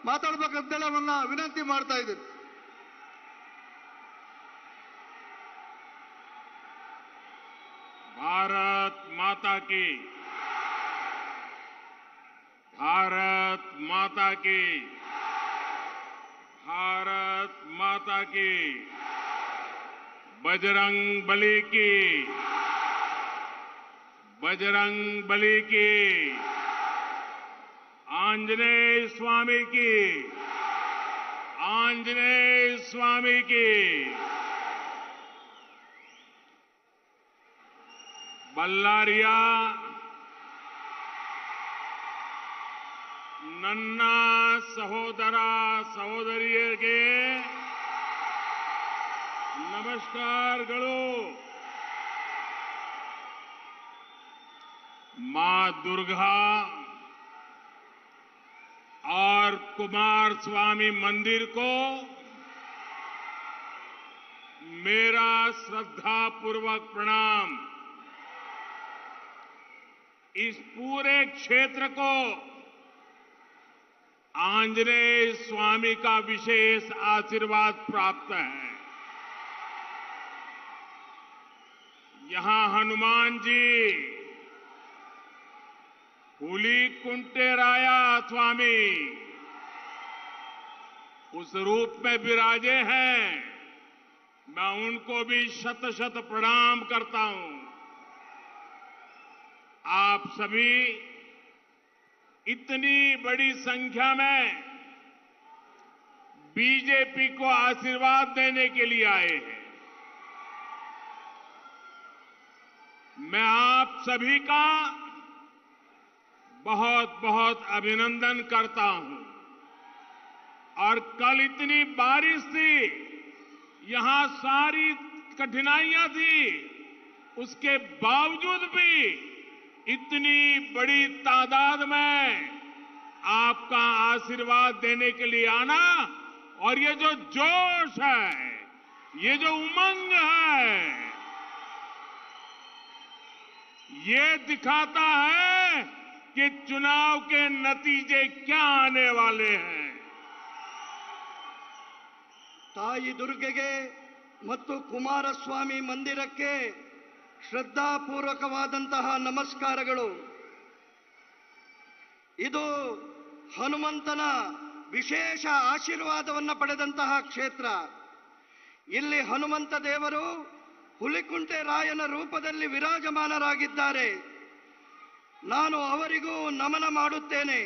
ಮಾತಾಡಬೇಕಂತೆಲ್ಲವನ್ನ ವಿನಂತಿ ಮಾಡ್ತಾ ಇದ್ದೀನಿ. भारत माता की, भारत माता की, भारत माता की, बजरंग बली की, बजरंग बली की, आंजनेय स्वामी की, आंजनेय स्वामी की। बल्लारिया ನನ್ನ ಸಹೋದರ ಸಹೋದರಿಯರಿಗೆ नमस्कारಗಳು। मां दुर्गा और कुमार स्वामी मंदिर को मेरा श्रद्धापूर्वक प्रणाम। इस पूरे क्षेत्र को आंजनेय स्वामी का विशेष आशीर्वाद प्राप्त है। यहां हनुमान जी हुलीकुंटेराया स्वामी उस रूप में विराजे हैं। मैं उनको भी शत शत प्रणाम करता हूं। आप सभी इतनी बड़ी संख्या में बीजेपी को आशीर्वाद देने के लिए आए हैं। मैं आप सभी का बहुत बहुत अभिनंदन करता हूं। और कल इतनी बारिश थी, यहां सारी कठिनाइयां थी, उसके बावजूद भी इतनी बड़ी तादाद में आपका आशीर्वाद देने के लिए आना और ये जो जोश है, ये जो उमंग है, ये दिखाता है कि चुनाव के नतीजे क्या आने वाले हैं। ತಾಯಿ ದುರ್ಗೆಗೆ ಮತ್ತು ಕುಮಾರಸ್ವಾಮಿ ಮಂದಿರಕ್ಕೆ ಶ್ರದ್ಧಾಪೂರ್ವಕವಾದಂತಹ ನಮಸ್ಕಾರಗಳು. ಇದು ಹನುಮಂತನ ವಿಶೇಷ ಆಶೀರ್ವಾದವನ್ನು ಪಡೆದಂತಹ ಕ್ಷೇತ್ರ. ಇಲ್ಲಿ ಹನುಮಂತ ದೇವರು ಹುಲಿಕುಂಟೆ ರಾಯನ ರೂಪದಲ್ಲಿ ವಿರಾಜಮಾನರಾಗಿದ್ದಾರೆ. ನಾನು ಅವರಿಗೂ ನಮನ ಮಾಡುತ್ತೇನೆ.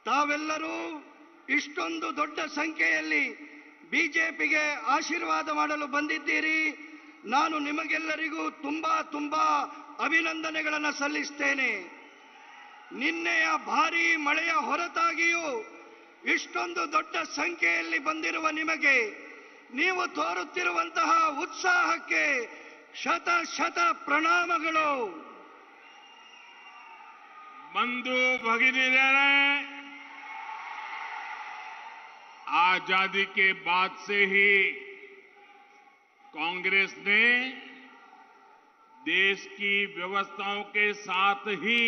ತಾವೆಲ್ಲರೂ ಇಷ್ಟೊಂದು ದೊಡ್ಡ ಸಂಖ್ಯೆಯಲ್ಲಿ ಬಿಜೆಪಿಗೆ ಆಶೀರ್ವಾದ ಮಾಡಲು ಬಂದಿದ್ದೀರಿ. ನಾನು ನಿಮಗೆಲ್ಲರಿಗೂ ತುಂಬಾ ಅಭಿನಂದನೆಗಳನ್ನು ಸಲ್ಲಿಸುತ್ತೇನೆ. ನಿನ್ನೆಯ ಭಾರೀ ಮಳೆಯ ಹೊರತಾಗಿಯೂ ಇಷ್ಟೊಂದು ದೊಡ್ಡ ಸಂಖ್ಯೆಯಲ್ಲಿ ಬಂದಿರುವ ನಿಮಗೆ, ನೀವು ತೋರುತ್ತಿರುವಂತಹ ಉತ್ಸಾಹಕ್ಕೆ ಶತ ಶತ ಪ್ರಣಾಮಗಳು. बंधु भगिनीरे, आजादी के बाद से ही कांग्रेस ने देश की व्यवस्थाओं के साथ ही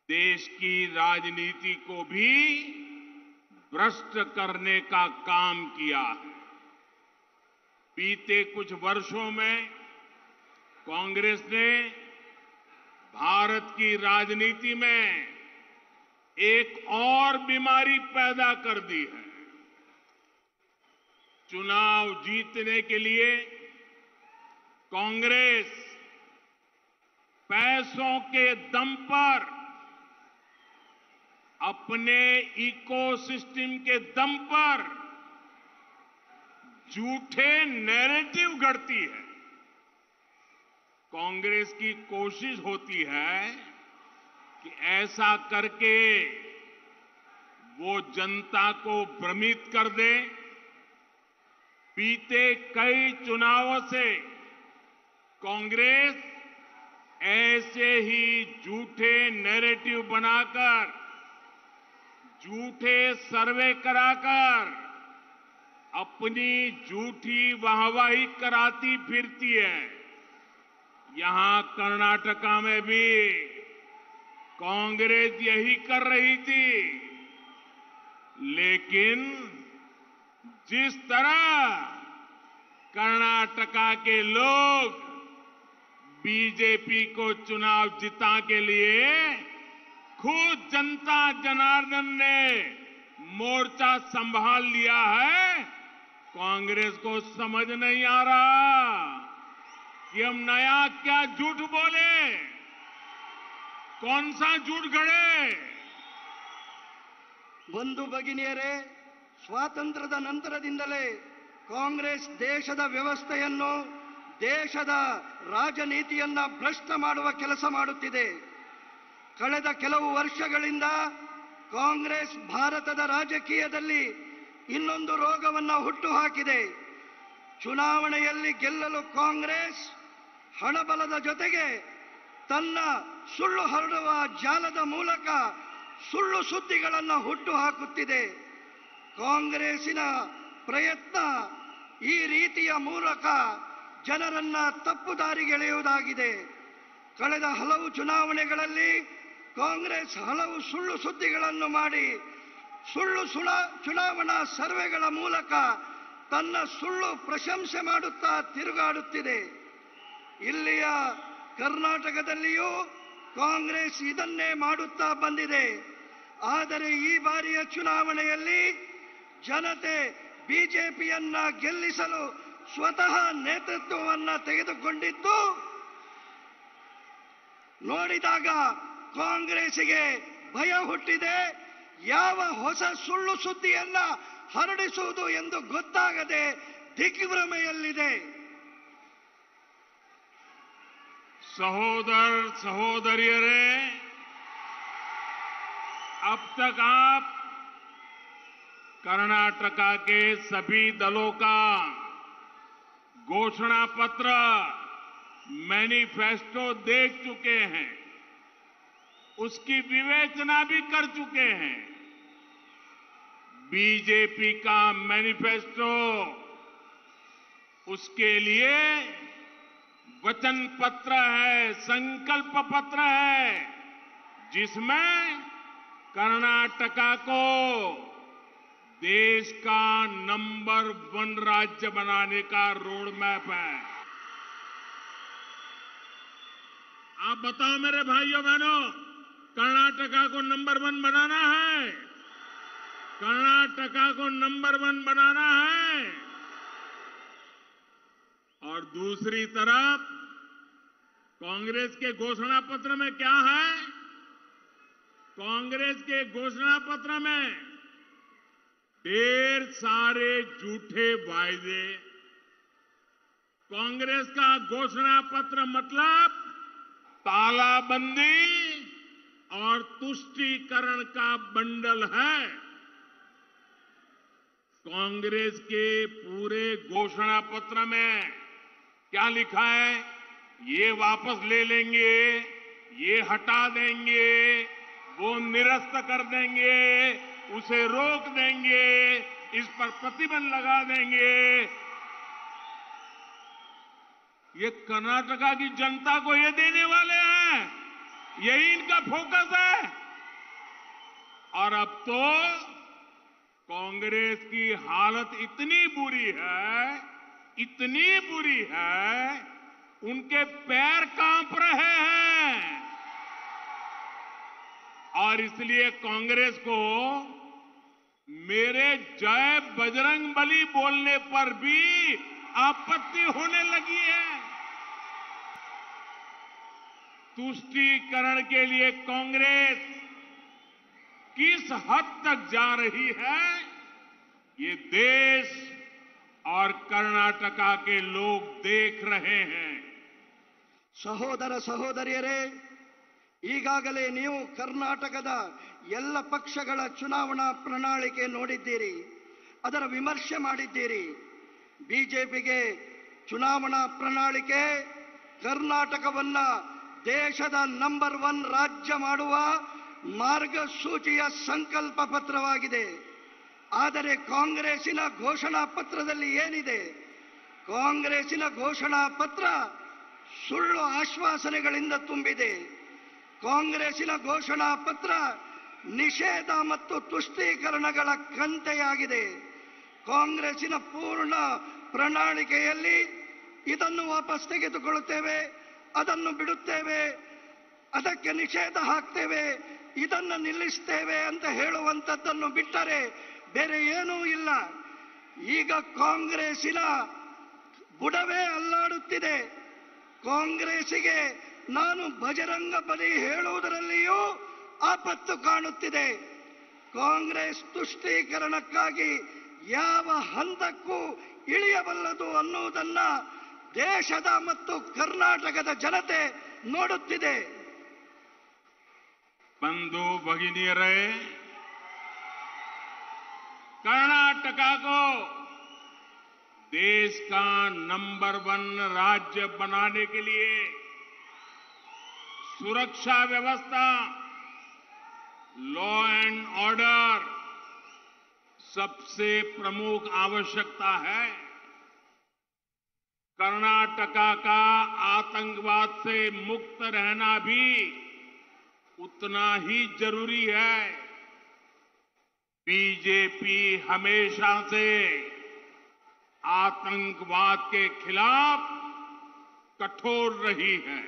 देश की राजनीति को भी भ्रष्ट करने का काम किया है। बीते कुछ वर्षों में कांग्रेस ने भारत की राजनीति में एक और बीमारी पैदा कर दी है। चुनाव जीतने के लिए कांग्रेस पैसों के दम पर, अपने इकोसिस्टम के दम पर झूठे नैरेटिव गढ़ती है। कांग्रेस की कोशिश होती है कि ऐसा करके वो जनता को भ्रमित कर दे। बीते कई चुनावों से कांग्रेस ऐसे ही झूठे नैरेटिव बनाकर, झूठे सर्वे कराकर अपनी झूठी वाहवाही कराती फिरती है। यहां कर्नाटका में भी कांग्रेस यही कर रही थी, लेकिन जिस तरह कर्नाटका के लोग बीजेपी को चुनाव जिता के लिए खुद जनता जनार्दन ने मोर्चा संभाल लिया है, कांग्रेस को समझ नहीं आ रहा कि हम नया क्या झूठ बोले, कौन सा झूठ गढ़े। बंधु भगिनियರೇ, ಸ್ವಾತಂತ್ರ್ಯದ ನಂತರದಿಂದಲೇ ಕಾಂಗ್ರೆಸ್ ದೇಶದ ವ್ಯವಸ್ಥೆಯನ್ನು, ದೇಶದ ರಾಜನೀತಿಯನ್ನ ಭ್ರಷ್ಟ ಮಾಡುವ ಕೆಲಸ ಮಾಡುತ್ತಿದೆ. ಕಳೆದ ಕೆಲವು ವರ್ಷಗಳಿಂದ ಕಾಂಗ್ರೆಸ್ ಭಾರತದ ರಾಜಕೀಯದಲ್ಲಿ ಇನ್ನೊಂದು ರೋಗವನ್ನು ಹುಟ್ಟುಹಾಕಿದೆ. ಚುನಾವಣೆಯಲ್ಲಿ ಗೆಲ್ಲಲು ಕಾಂಗ್ರೆಸ್ ಹಣಬಲದ ಜೊತೆಗೆ ತನ್ನ ಸುಳ್ಳು ಹರಡುವ ಜಾಲದ ಮೂಲಕ ಸುಳ್ಳು ಸುದ್ದಿಗಳನ್ನು ಹುಟ್ಟುಹಾಕುತ್ತಿದೆ. ಕಾಂಗ್ರೆಸ್ಸಿನ ಪ್ರಯತ್ನ ಈ ರೀತಿಯ ಮೂಲಕ ಜನರನ್ನ ತಪ್ಪು ದಾರಿಗೆಳೆಯುವುದಾಗಿದೆ. ಕಳೆದ ಹಲವು ಚುನಾವಣೆಗಳಲ್ಲಿ ಕಾಂಗ್ರೆಸ್ ಹಲವು ಸುಳ್ಳು ಸುದ್ದಿಗಳನ್ನು ಮಾಡಿ ಸುಳ್ಳು ಚುನಾವಣಾ ಸರ್ವೆಗಳ ಮೂಲಕ ತನ್ನ ಸುಳ್ಳು ಪ್ರಶಂಸೆ ಮಾಡುತ್ತಾ ತಿರುಗಾಡುತ್ತಿದೆ. ಇಲ್ಲಿಯ ಕರ್ನಾಟಕದಲ್ಲಿಯೂ ಕಾಂಗ್ರೆಸ್ ಇದನ್ನೇ ಮಾಡುತ್ತಾ ಬಂದಿದೆ. ಆದರೆ ಈ ಬಾರಿಯ ಚುನಾವಣೆಯಲ್ಲಿ ಜನತೆ ಬಿಜೆಪಿಯನ್ನ ಗೆಲ್ಲಿಸಲು ಸ್ವತಃ ನೇತೃತ್ವವನ್ನು ತೆಗೆದುಕೊಂಡಿದ್ದು ನೋಡಿದಾಗ ಕಾಂಗ್ರೆಸ್ಸಿಗೆ ಭಯ ಹುಟ್ಟಿದೆ. ಯಾವ ಹೊಸ ಸುಳ್ಳು ಸುದ್ದಿಯನ್ನ ಹರಡಿಸುವುದು ಎಂದು ಗೊತ್ತಾಗದೆ ದಿಗ್ಭ್ರಮೆಯಲ್ಲಿದೆ. सहोदर सहोदरियरे, अब तक आप कर्नाटका के सभी दलों का घोषणा पत्र, मैनिफेस्टो देख चुके हैं, उसकी विवेचना भी कर चुके हैं. बीजेपी का मैनिफेस्टो उसके लिए वचन पत्र है, संकल्प पत्र है, जिसमें कर्नाटका को देश का नंबर 1 राज्य बनाने का रोड मैप है. आप बताओ मेरे भाइयों बहनों, कर्नाटका को नंबर 1 बनाना है? कर्नाटका को नंबर 1 बनाना है. और दूसरी तरफ कांग्रेस के घोषणा पत्र में क्या है? कांग्रेस के घोषणा पत्र में ढेर सारे झूठे वायदे. कांग्रेस का घोषणा पत्र मतलब तालाबंदी और तुष्टीकरण का बंडल है. कांग्रेस के पूरे घोषणा पत्र में क्या लिखा है? ये वापस ले लेंगे, ये हटा देंगे, वो निरस्त कर देंगे, उसे रोक देंगे, इस पर प्रतिबंध लगा देंगे. ये कर्नाटका की जनता को ये देने वाले हैं, यही इनका फोकस है. और अब तो कांग्रेस की हालत इतनी बुरी है, उनके पैर कांप रहे हैं. और इसलिए कांग्रेस को मेरे जय बजरंग बली बोलने पर भी आपत्ति होने लगी है. तुष्टीकरण के लिए कांग्रेस किस हद तक जा रही है, ये देश और कर्नाटका के लोग देख रहे हैं. ಸಹೋದರ ಸಹೋದರಿಯರೇ, ಈಗಾಗಲೇ ನೀವು ಕರ್ನಾಟಕದ ಎಲ್ಲ ಪಕ್ಷಗಳ ಚುನಾವಣಾ ಪ್ರಣಾಳಿಕೆ ನೋಡಿದ್ದೀರಿ, ಅದರ ವಿಮರ್ಶೆ ಮಾಡಿದ್ದೀರಿ. ಬಿಜೆಪಿಗೆ ಚುನಾವಣಾ ಪ್ರಣಾಳಿಕೆ ಕರ್ನಾಟಕವನ್ನ ದೇಶದ ನಂಬರ್ 1 ರಾಜ್ಯ ಮಾಡುವ ಮಾರ್ಗಸೂಚಿಯ ಸಂಕಲ್ಪ ಪತ್ರವಾಗಿದೆ. ಆದರೆ ಕಾಂಗ್ರೆಸ್ಸಿನ ಘೋಷಣಾ ಪತ್ರದಲ್ಲಿ ಏನಿದೆ? ಕಾಂಗ್ರೆಸ್ಸಿನ ಘೋಷಣಾ ಪತ್ರ ಸುಳ್ಳು ಆಶ್ವಾಸನೆಗಳಿಂದ ತುಂಬಿದೆ. ಕಾಂಗ್ರೆಸ್ಸಿನ ಘೋಷಣಾ ಪತ್ರ ನಿಷೇಧ ಮತ್ತು ತುಷ್ಟೀಕರಣಗಳ ಕಂತೆಯಾಗಿದೆ. ಕಾಂಗ್ರೆಸ್ಸಿನ ಪೂರ್ಣ ಪ್ರಣಾಳಿಕೆಯಲ್ಲಿ ಇದನ್ನು ವಾಪಸ್ ತೆಗೆದುಕೊಳ್ಳುತ್ತೇವೆ, ಅದನ್ನು ಬಿಡುತ್ತೇವೆ, ಅದಕ್ಕೆ ನಿಷೇಧ ಹಾಕ್ತೇವೆ, ಇದನ್ನು ನಿಲ್ಲಿಸ್ತೇವೆ ಅಂತ ಹೇಳುವಂಥದ್ದನ್ನು ಬಿಟ್ಟರೆ ಬೇರೆ ಏನೂ ಇಲ್ಲ. ಈಗ ಕಾಂಗ್ರೆಸ್ಸಿನ ಬುಡವೇ ಅಲ್ಲಾಡುತ್ತಿದೆ. ಕಾಂಗ್ರೆಸ್ಸಿಗೆ ನಾನು ಬಜರಂಗ ಬಲಿ ಹೇಳುವುದರಲ್ಲಿಯೂ ಆಪತ್ತು ಕಾಣುತ್ತಿದೆ. ಕಾಂಗ್ರೆಸ್ ತುಷ್ಟೀಕರಣಕ್ಕಾಗಿ ಯಾವ ಹಂತಕ್ಕೂ ಇಳಿಯಬಲ್ಲದು ಅನ್ನುವುದನ್ನ ದೇಶದ ಮತ್ತು ಕರ್ನಾಟಕದ ಜನತೆ ನೋಡುತ್ತಿದೆ. बंधु भगिनियरे, कर्नाटक को देश का नंबर 1 राज्य बनाने के लिए सुरक्षा व्यवस्था, लॉ एंड ऑर्डर सबसे प्रमुख आवश्यकता है. कर्नाटका का आतंकवाद से मुक्त रहना भी उतना ही जरूरी है. बीजेपी हमेशा से आतंकवाद के खिलाफ कठोर रही है,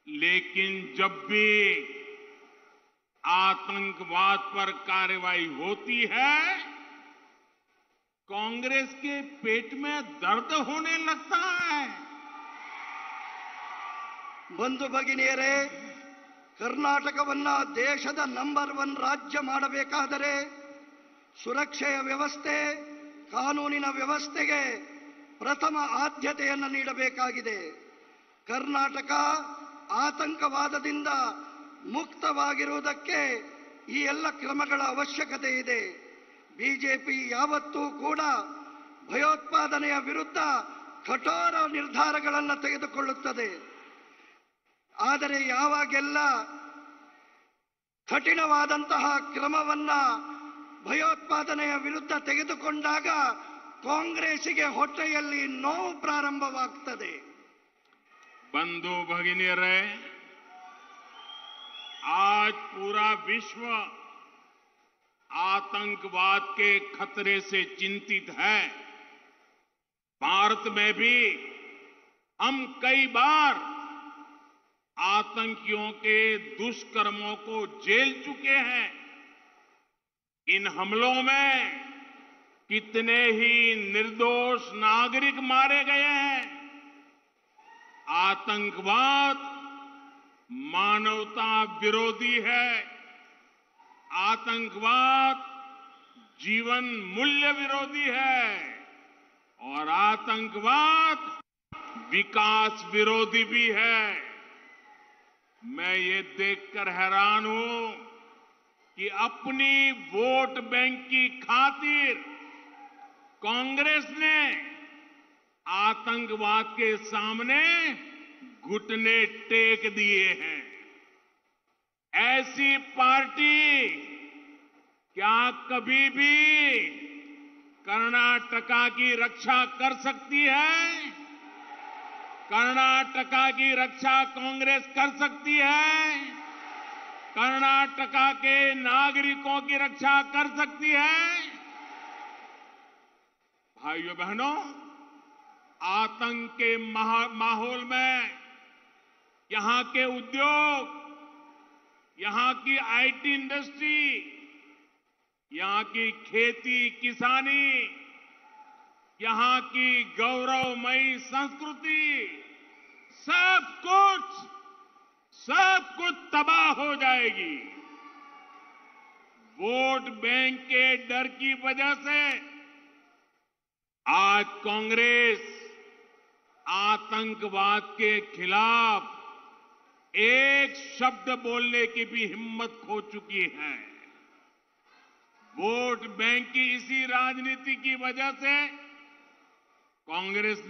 लेकिन जब भी आतंकवाद पर कार्रवाई होती है, कांग्रेस के पेट में दर्द होने लगता है. बंधु भगिनियरे, ಕರ್ನಾಟಕವನ್ನ ದೇಶದ ನಂಬರ್ 1 ರಾಜ್ಯ ಮಾಡಬೇಕಾದರೆ ಸುರಕ್ಷೆಯ ವ್ಯವಸ್ಥೆ, ಕಾನೂನಿನ ವ್ಯವಸ್ಥೆಗೆ ಪ್ರಥಮ ಆದ್ಯತೆಯನ್ನು ನೀಡಬೇಕಾಗಿದೆ. ಕರ್ನಾಟಕ ಆತಂಕವಾದದಿಂದ ಮುಕ್ತವಾಗಿರುವುದಕ್ಕೆ ಈ ಎಲ್ಲ ಕ್ರಮಗಳ ಅವಶ್ಯಕತೆ ಇದೆ. ಬಿಜೆಪಿ ಯಾವತ್ತೂ ಕೂಡ ಭಯೋತ್ಪಾದನೆಯ ವಿರುದ್ಧ ಕಠೋರ ನಿರ್ಧಾರಗಳನ್ನು ತೆಗೆದುಕೊಳ್ಳುತ್ತದೆ. ಆದರೆ ಯಾವಾಗೆಲ್ಲ ಕಠಿಣವಾದಂತಹ ಕ್ರಮವನ್ನ ಭಯೋತ್ಪಾದನೆಯ ವಿರುದ್ಧ ತೆಗೆದುಕೊಂಡಾಗ ಕಾಂಗ್ರೆಸ್ಸಿಗೆ ಹೊಟ್ಟೆಯಲ್ಲಿ ನೋವು ಪ್ರಾರಂಭವಾಗುತ್ತದೆ. बंधु भगिनियरे, आज पूरा विश्व आतंकवाद के खतरे से चिंतित है. भारत में भी हम कई बार आतंकियों के दुष्कर्मों को झेल चुके हैं. इन हमलों में कितने ही निर्दोष नागरिक मारे गए हैं. आतंकवाद मानवता विरोधी है. आतंकवाद जीवन मूल्य विरोधी है और आतंकवाद विकास विरोधी भी है. मैं ये देखकर हैरान हूं कि अपनी वोट बैंक की खातिर कांग्रेस ने आतंकवाद के सामने घुटने टेक दिए हैं. ऐसी पार्टी क्या कभी भी कर्नाटका की रक्षा कर सकती है? कर्नाटका की रक्षा कांग्रेस कर सकती है? कर्नाटका के नागरिकों की रक्षा कर सकती है? भाइयों बहनों, आतंक के माहौल में यहां के उद्योग, यहां की आईटी इंडस्ट्री, यहां की खेती किसानी, यहां की गौरवमयी संस्कृति, सब कुछ तबाह हो जाएगी. वोट बैंक के डर की वजह से आज कांग्रेस आतंकवाद के खिलाफ एक शब्द बोलने की भी हिम्मत खो चुकी है. वोट बैंक की इसी राजनीति की वजह से कांग्रेस